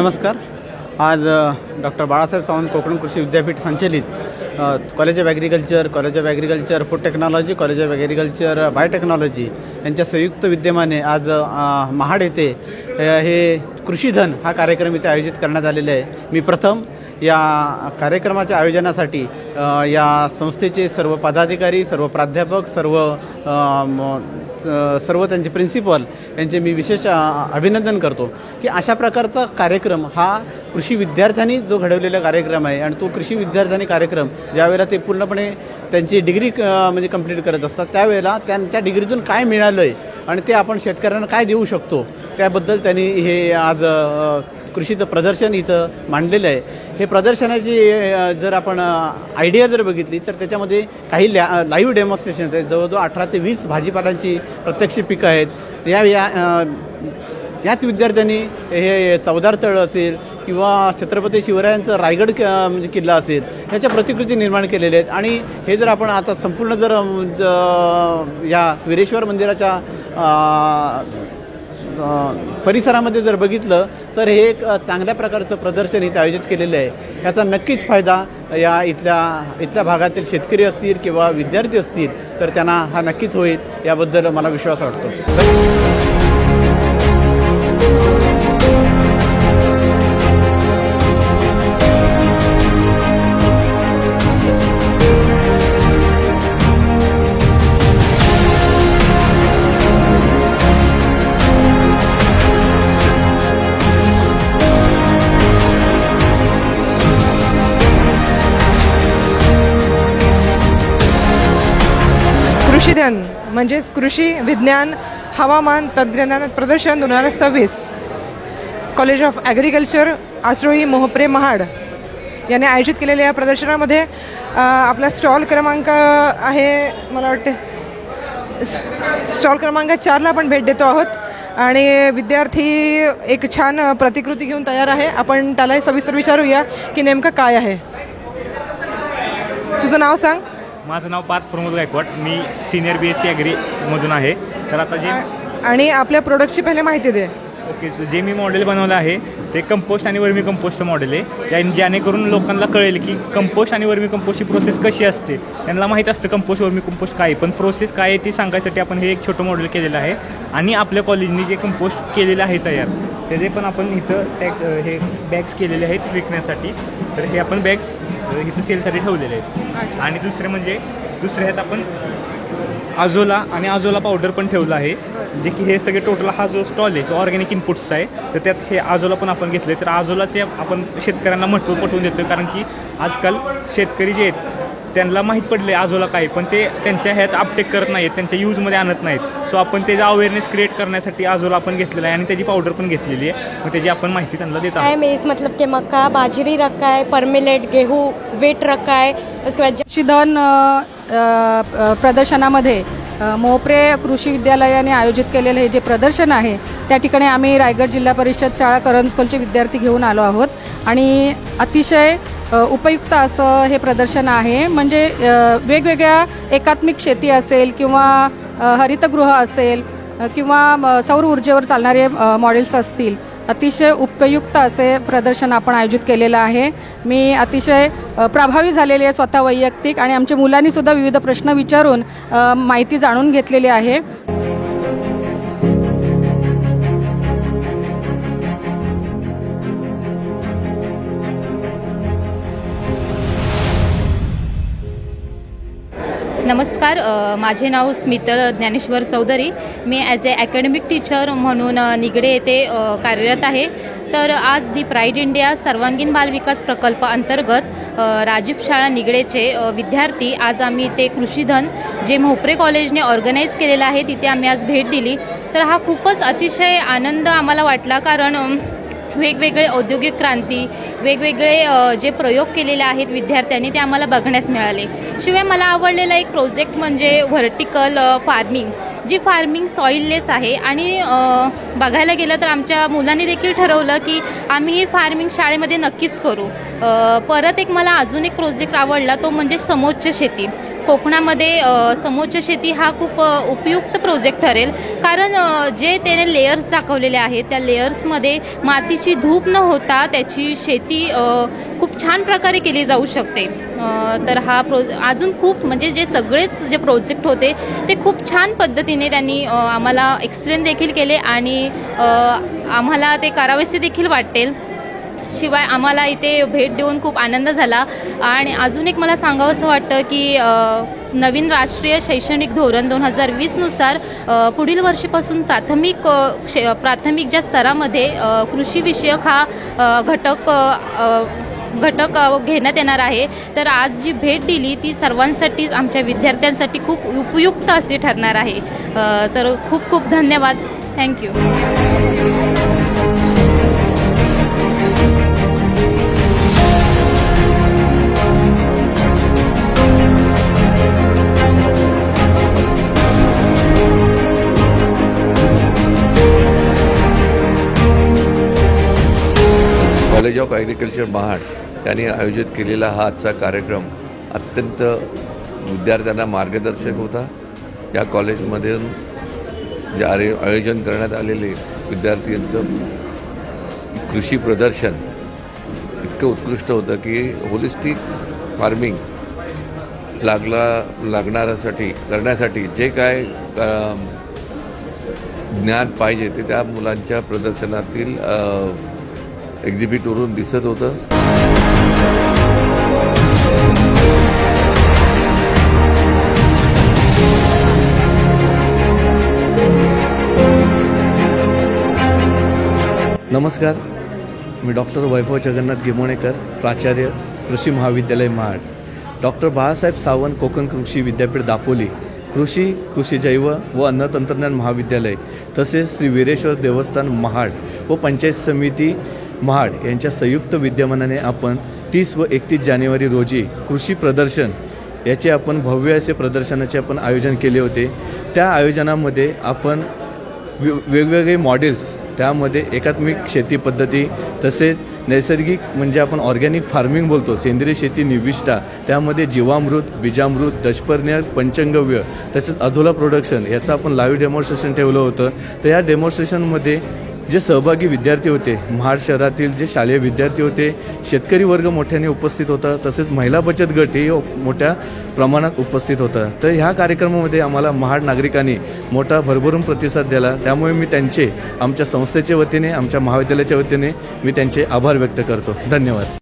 नमस्कार. आज डॉक्टर बाळासाहेब सावंत कोकण कृषी विद्यापीठ संचलित college of agriculture, food technology, college of agriculture biotechnology यांच्या संयुक्त विद्यमाने आज महाड येथे हे कृषीधन हा कार्यक्रम इथे आयोजित करण्यात आलेला आहे. मी प्रथम या कार्यक्रमाच्या आयोजनासाठी या संस्थेचे सर्व पदाधिकारी, सर्व प्राध्यापक, सर्व त्यांचे प्रिन्सिपल यांचे मी विशेष अभिनंदन करतो की अशा प्रकारचा कार्यक्रम हा कृषी विद्यार्थ्यांनी जो घडवलेला कार्यक्रम आहे आणि तो कृषी विद्यार्थ्यांनी कार्यक्रम ज्यावेळेला ते पूर्णपणे त्यांची डिग्री म्हणजे कंप्लीट करत असतात त्यावेळेला त्या डिग्रीतून काय मिळालं आहे आणि ते आपण शेतकऱ्यांना काय देऊ शकतो त्याबद्दल त्यांनी हे आज कृषीचं प्रदर्शन इथं मांडलेलं आहे. हे प्रदर्शनाची जर आपण आयडिया जर बघितली तर त्याच्यामध्ये काही लाईव्ह डेमॉन्स्ट्रेशन आहेत. जवळजवळ 18 ते 20 भाजीपालांची प्रत्यक्ष पिकं आहेत. याच विद्यार्थ्यांनी हे चवदार तळं असेल किंवा छत्रपती शिवरायांचं रायगड म्हणजे किल्ला असेल ह्याच्या प्रतिकृती निर्माण केलेल्या आहेत. आणि हे जर आपण आता संपूर्ण जर या वीरेश्वर मंदिराच्या परिसरामध्ये जर बघितलं तर हे एक चांगल्या प्रकारचं प्रदर्शन इथे आयोजित केलेलं आहे. याचा नक्कीच फायदा या इथल्या भागातील शेतकरी असतील किंवा विद्यार्थी असतील तर त्यांना हा नक्कीच होईल याबद्दल मला विश्वास वाटतो. कृषीधन म्हणजेच कृषी विज्ञान हवामान तंत्रज्ञान प्रदर्शन 2026 कॉलेज ऑफ ॲग्रिकल्चर आसरोळी मोहप्रे महाड याने आयोजित केलेल्या या प्रदर्शनामध्ये आपला स्टॉल क्रमांक आहे, मला वाटते स्टॉल क्रमांक 4ला आपण भेट देतो आहोत आणि विद्यार्थी एक छान प्रतिकृती घेऊन तयार आहे. आपण त्याला सविस्तर विचारूया की नेमकं काय आहे. तुझं नाव सांग. माझं नाव पार्थ प्रमोद गायकवाड. मी सिनियर BSc ॲग्रीमधून आहे. तर आता जे आणि आपल्या प्रोडक्टची पहिले माहिती दे. ओके, जे मी मॉडेल बनवलं आहे ते कंपोस्ट आणि वर्मी कंपोस्टचं मॉडेल आहे. जेणेकरून लोकांना कळेल की कंपोस्ट आणि वर्मी कंपोस्टची प्रोसेस कशी असते. त्यांना माहीत असतं कंपोस्ट वर्मी कंपोस्ट काय, पण प्रोसेस काय आहे ती सांगायसाठी आपण हे एक छोटं मॉडेल केलेलं आहे. आणि आपल्या कॉलेजनी जे कंपोस्ट केलेलं आहे तयार त्याचे पण आपण इथं हे बॅग्स केलेले आहेत विकण्यासाठी. तर हे आपण बॅग्स इथं सेलसाठी ठेवलेले आहेत. आणि दुसरे आहेत आपण आजोला पावडर पण ठेवलं आहे. जे की हे सगळे टोटल हा जो स्टॉल आहे तो ऑर्गॅनिक इनपुट्सचा आहे. तर त्यात हे आजोला पण आपण घेतलं आहे. तर आजोलाचे आपण शेतकऱ्यांना महत्त्व पटवून देतो कारण की आजकाल शेतकरी जे आहेत त्यांना माहीत पडले आजोला काय, पण ते त्यांच्या ह्यात अपटेक करत नाहीत, त्यांच्या यूजमध्ये आणत नाहीत. सो आपण त्याचा अवेअरनेस क्रिएट करण्यासाठी आजोला आपण घेतलेला आहे आणि त्याची पावडर पण घेतलेली आहे. मग त्याची आपण माहिती त्यांना देत आहोत. मेज मतलब कि मक्का बाजरी रखा है, परमिलेट गेहूँ वेट रखा है. उसके बाद कृषीधन प्रदर्शनामध्ये मोहप्रे कृषी विद्यालयाने आयोजित केलेले हे जे प्रदर्शन आहे त्या ठिकाणी आम्ही रायगड जिल्हा परिषद शाळा करंजकोलचे विद्यार्थी घेऊन आलो आहोत. आणि अतिशय उपयुक्त असं हे प्रदर्शन आहे. म्हणजे वेगवेगळ्या एकात्मिक शेती असेल किंवा हरितगृह असेल किंवा सौर ऊर्जेवर चालणारे मॉडेल्स असतील, अतिशय उपयुक्त असे प्रदर्शन आपण आयोजित केलेलं आहे. मी अतिशय प्रभावी झालेली आहे स्वतः वैयक्तिक, आणि आमच्या मुलांनीसुद्धा विविध प्रश्न विचारून माहिती जाणून घेतलेली आहे. नमस्कार, माझे नाव स्मितल ज्ञानेश्वर चौधरी. मी ॲज ए अकॅडमिक टीचर म्हणून निगडे येथे कार्यरत आहे. तर आज दी प्राईड इंडिया सर्वांगीण बालविकास प्रकल्प अंतर्गत राजीव शाळा निगडेचे विद्यार्थी आज आम्ही ते कृषीधन जे मोहप्रे कॉलेजने ऑर्गनाईज केलेलं आहे तिथे आम्ही आज भेट दिली. तर हा खूपच अतिशय आनंद आम्हाला वाटला कारण वेगवेगळे औद्योगिक क्रांती, वेगवेगळे जे प्रयोग केलेले आहेत विद्यार्थ्यांनी ते आम्हाला बघण्यास मिळाले. शिवाय मला आवडलेला एक प्रोजेक्ट म्हणजे व्हर्टिकल फार्मिंग, जी फार्मिंग सॉईललेस आहे. आणि बघायला गेलं तर आमच्या मुलांनी देखील ठरवलं की आम्ही ही फार्मिंग शाळेमध्ये नक्कीच करू. परत एक मला अजून एक प्रोजेक्ट आवडला तो म्हणजे समोच्च शेती. कोकणामध्ये समोच्च शेती हा खूप उपयुक्त प्रोजेक्ट ठरेल, कारण जे त्याने लेयर्स दाखवलेले आहेत त्या लेयर्समध्ये मातीची धूप न होता त्याची शेती खूप छान प्रकारे केली जाऊ शकते. तर हा अजून खूप म्हणजे जे सगळेच जे प्रोजेक्ट होते ते खूप छान पद्धतीने त्यांनी आम्हाला एक्सप्लेन देखील केले आणि आम्हाला ते करावेसे देखील वाटेल. शिवाय आम्हाला इथे भेट देऊन खूप आनंद झाला. आणि अजून एक मला सांगावंसं वाटतं की नवीन राष्ट्रीय शैक्षणिक धोरण 2020नुसार पुढील वर्षीपासून प्राथमिक ज्या स्तरामध्ये कृषीविषयक हा घटक घेण्यात येणार आहे. तर आज जी भेट दिली ती सर्वांसाठीच आमच्या विद्यार्थ्यांसाठी खूप उपयुक्त अशी ठरणार आहे. तर खूप खूप धन्यवाद. Thank you. College of agriculture Mahad यांनी आयोजित केलेला हा आजचा कार्यक्रम अत्यंत विद्यार्थ्यांना मार्गदर्शक होता. या कॉलेजमधून जे आयोजन करण्यात आलेले विद्यार्थ्यांचं कृषी प्रदर्शन इतकं उत्कृष्ट होतं की होलिस्टिक फार्मिंग करण्यासाठी जे काय ज्ञान पाहिजे ते त्या मुलांच्या प्रदर्शनातील एक्झिबिटवरून दिसत होतं. नमस्कार, मी डॉक्टर वैभव जगन्नाथ गिमोणेकर, प्राचार्य कृषी महाविद्यालय महाड, डॉक्टर बाळासाहेब सावंत कोकण कृषी विद्यापीठ दापोली, कृषी जैव व अन्न तंत्रज्ञान महाविद्यालय, तसेच श्री वीरेश्वर देवस्थान महाड व पंचायत समिती महाड यांच्या संयुक्त विद्यमानाने आपण 30 व 31 जानेवारी रोजी कृषी प्रदर्शन याचे आपण भव्य असे प्रदर्शनाचे आपण आयोजन केले होते. त्या आयोजनामध्ये आपण वेगवेगळे मॉडेल्स, त्यामध्ये एकात्मिक शेती पद्धती, तसेच नैसर्गिक म्हणजे आपण ऑर्गॅनिक फार्मिंग बोलतो, सेंद्रिय शेती निविष्ठा, त्यामध्ये जीवामृत, बीजामृत, दशपर्णी, पंचगव्य, तसेच अझोला प्रोडक्शन याचं आपण लाईव्ह डेमॉन्स्ट्रेशन ठेवलं होतं. तर या डेमॉन्स्ट्रेशनमध्ये जे सहभागी विद्यार्थी होते, महाड शहरातील जे शालेय विद्यार्थी होते, शेतकरी वर्ग मोठ्याने उपस्थित होता, तसेच महिला बचत गटही मोठ्या प्रमाणात उपस्थित होता. तर ह्या कार्यक्रमामध्ये आम्हाला महाड नागरिकांनी मोठा भरभरून प्रतिसाद दिला. त्यामुळे मी आमच्या संस्थेच्या वतीने, आमच्या महाविद्यालयाच्या वतीने मी त्यांचे आभार व्यक्त करतो. धन्यवाद.